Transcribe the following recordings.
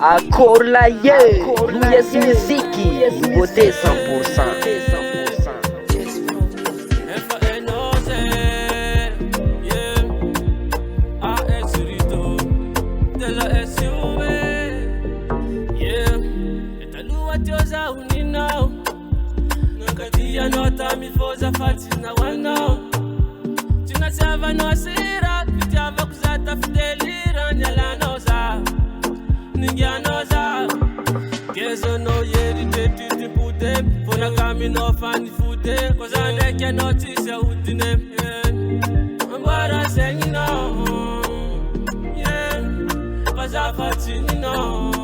Accord la yes musique, nouveauté 100%. Nota mi foza fatina wana tunasava no sira kitava kuzata fidelira nyala noza ningia noza kezo no yeri teti pude fona kami no fani fude koza ndeke notice udine mbara sengino koza fatino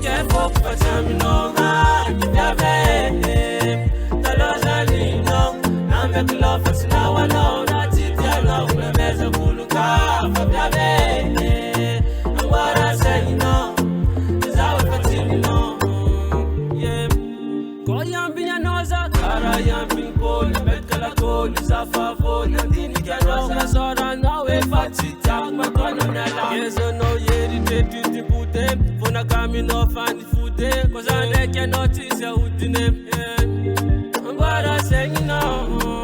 Kefo patamino make love for now I know that it's your love we meza buluka for baby and what I say you know is how we continue yeah go yambi anoza kara yambi ko mekala ko lisafa fo nandini kano sora no we fatita makono nala yeso no yeri teti pute fona kami no fani fute cause I can notice ya udine and what I say you know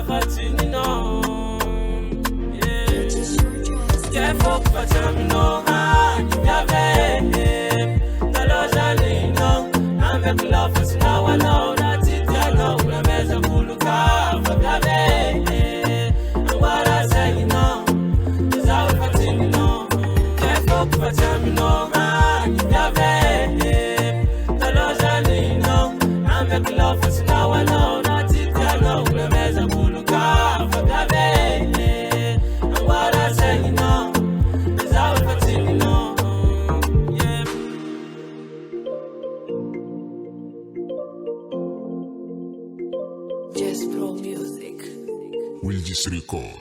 Fatino, yeah. Careful, but I'm no man. You have the Lozanino. I make love for now. I know that it's your love. I'm as a buluka for the baby. And what I say, you know, is how Fatino. Careful, but I'm no man. You have the Lozanino. I make love for now. I know that it's your love. I'm as a buluka. Will just record.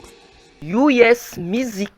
US music.